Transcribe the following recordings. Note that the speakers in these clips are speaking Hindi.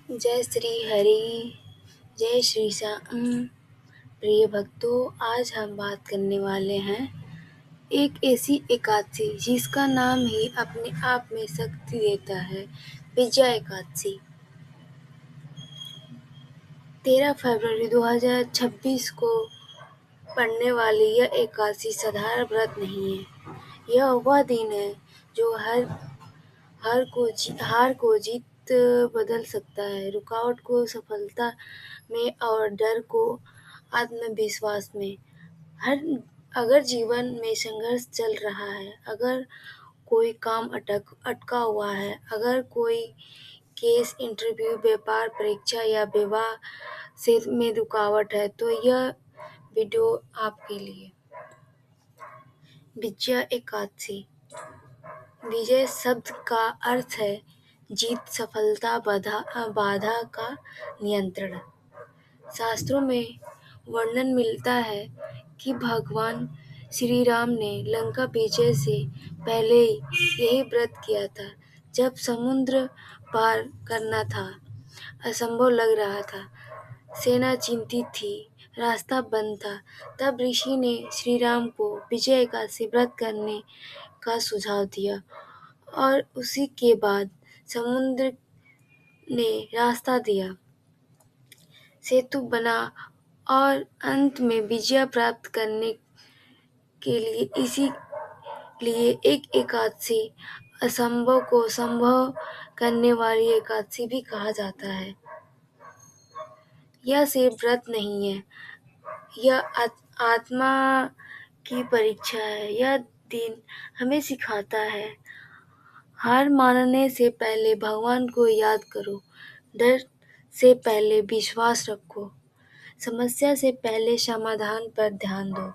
जय श्री हरि, जय श्री श्याम। प्रिय भक्तों, आज हम बात करने वाले हैं एक ऐसी एकादशी जिसका नाम ही अपने आप में शक्ति देता है, विजया एकादशी। 13 फरवरी 2026 को पड़ने वाली यह एकादशी साधारण व्रत नहीं है। यह वह दिन है जो हार को जीत बदल सकता है, रुकावट को सफलता में और डर को आत्मविश्वास में। अगर जीवन में संघर्ष चल रहा है, अगर कोई काम अटका हुआ है, अगर कोई केस, इंटरव्यू, व्यापार, परीक्षा या विवाह से में रुकावट है, तो यह वीडियो आपके लिए। विजया एकादशी। विजय शब्द का अर्थ है जीत, सफलता, बाधा का नियंत्रण। शास्त्रों में वर्णन मिलता है कि भगवान श्री राम ने लंका विजय से पहले यही व्रत किया था। जब समुद्र पार करना था असंभव लग रहा था, सेना चिंतित थी, रास्ता बंद था, तब ऋषि ने श्री राम को विजय एकादशी व्रत करने का सुझाव दिया और उसी के बाद समुद्र ने रास्ता दिया, सेतु बना और अंत में विजय प्राप्त करने के लिए इसीलिए एक एकादशी असंभव को संभव करने वाली एकादशी भी कहा जाता है। यह सिर्फ व्रत नहीं है, यह आत्मा की परीक्षा है। यह दिन हमें सिखाता है, हार मानने से पहले भगवान को याद करो, डर से पहले विश्वास रखो, समस्या से पहले समाधान पर ध्यान दो।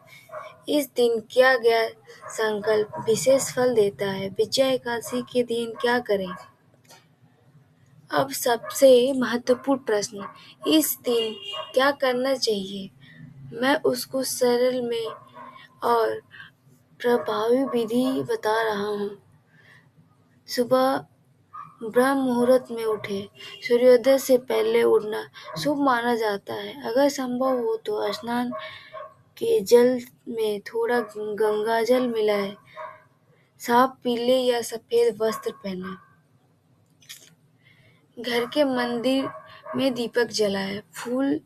इस दिन किया गया संकल्प विशेष फल देता है। विजया एकादशी के दिन क्या करें? अब सबसे महत्वपूर्ण प्रश्न, इस दिन क्या करना चाहिए? मैं उसको सरल में और प्रभावी विधि बता रहा हूँ। सुबह ब्रह्म मुहूर्त में उठे, सूर्योदय से पहले उठना शुभ माना जाता है। अगर संभव हो तो स्नान के जल में थोड़ा गंगाजल मिलाएं, साफ पीले या सफेद वस्त्र पहनें, घर के मंदिर में दीपक जलाएं, फूल,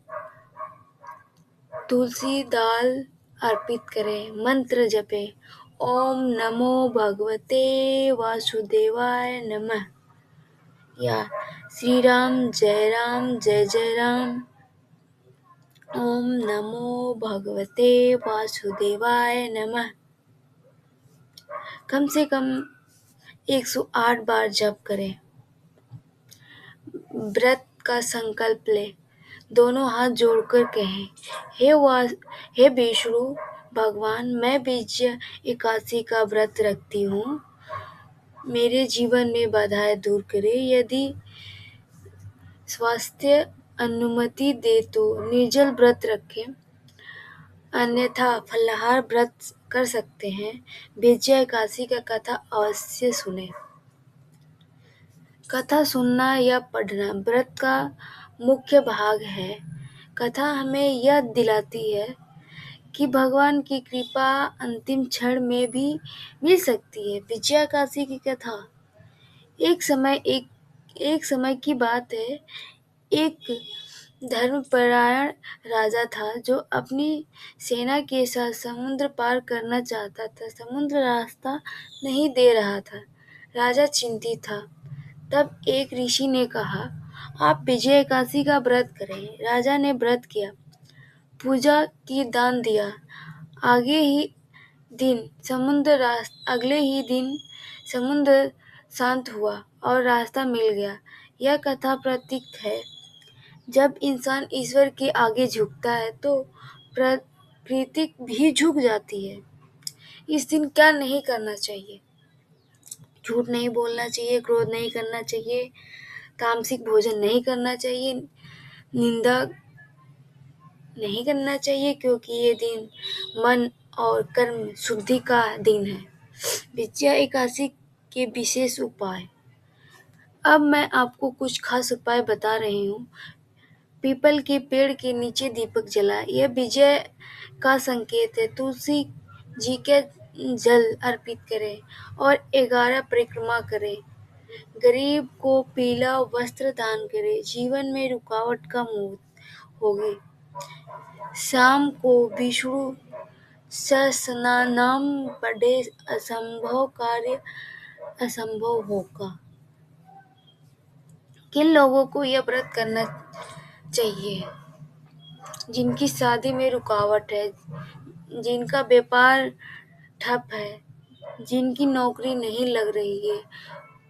तुलसी, दाल अर्पित करें, मंत्र जपें, ओम नमो भगवते वासुदेवाय नमः या श्री राम जय जय राम। ओम नमो भगवते वासुदेवाय नमः कम से कम 108 बार जप करें। व्रत का संकल्प लें, दोनों हाथ जोड़कर कहें, हे विष्णु भगवान, मैं विजया एकादशी का व्रत रखती हूँ, मेरे जीवन में बाधाएं दूर करें। यदि स्वास्थ्य अनुमति दे तो निर्जल व्रत रखें, अन्यथा फलाहार व्रत कर सकते हैं। विजया एकादशी का कथा अवश्य सुनें। कथा सुनना या पढ़ना व्रत का मुख्य भाग है। कथा हमें यह दिलाती है कि भगवान की कृपा अंतिम क्षण में भी मिल सकती है। विजया एकादशी की कथा एक समय की बात है। एक धर्मपरायण राजा था जो अपनी सेना के साथ समुद्र पार करना चाहता था। समुद्र रास्ता नहीं दे रहा था। राजा चिंतित था। तब एक ऋषि ने कहा, आप विजय एकादशी का व्रत करें। राजा ने व्रत किया, पूजा की, दान दिया। अगले ही दिन समुद्र शांत हुआ और रास्ता मिल गया। यह कथा प्रतीक है, जब इंसान ईश्वर के आगे झुकता है तो प्रकृति भी झुक जाती है। इस दिन क्या नहीं करना चाहिए? झूठ नहीं बोलना चाहिए, क्रोध नहीं करना चाहिए, तामसिक भोजन नहीं करना चाहिए, निंदा नहीं करना चाहिए, क्योंकि ये दिन मन और कर्म शुद्धि का दिन है। विजया एकादशी के विशेष उपाय। अब मैं आपको कुछ खास उपाय बता रही हूँ। पीपल के पेड़ के नीचे दीपक जलाएं, यह विजय का संकेत है। तुलसी जी के जल अर्पित करें और 11 परिक्रमा करें। गरीब को पीला वस्त्र दान करें, जीवन में रुकावट कम होगी। शाम को विष्णु सहस्रनाम पढ़े, असंभव कार्य असंभव होगा। किन लोगों को यह व्रत करना चाहिए? जिनकी शादी में रुकावट है, जिनका व्यापार ठप है, जिनकी नौकरी नहीं लग रही है,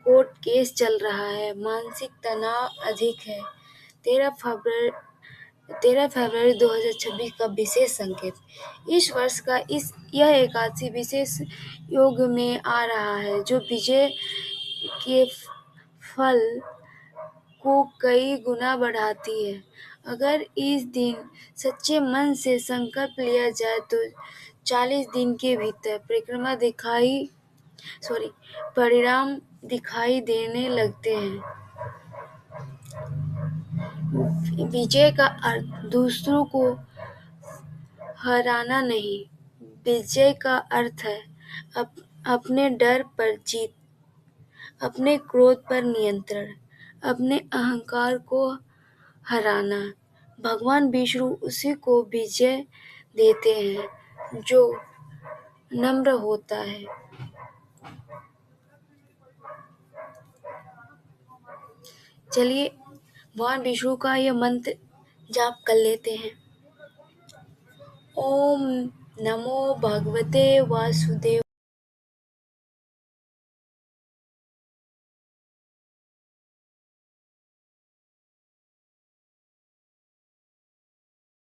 कोर्ट केस चल रहा है, मानसिक तनाव अधिक है। 13 फरवरी 2026 का विशेष संकेत। इस वर्ष का यह एकादशी विशेष योग में आ रहा है, जो विजय के फल को कई गुना बढ़ाती है। अगर इस दिन सच्चे मन से संकल्प लिया जाए तो 40 दिन के भीतर परिणाम दिखाई देने लगते हैं। विजय का अर्थ दूसरों को हराना नहीं, विजय का अर्थ है अपने डर पर जीत, अपने क्रोध पर नियंत्रण, अपने अहंकार को हराना। भगवान विष्णु उसी को विजय देते हैं जो नम्र होता है। चलिए भगवान विष्णु का यह मंत्र जाप कर लेते हैं। ओम नमो भगवते वासुदेव।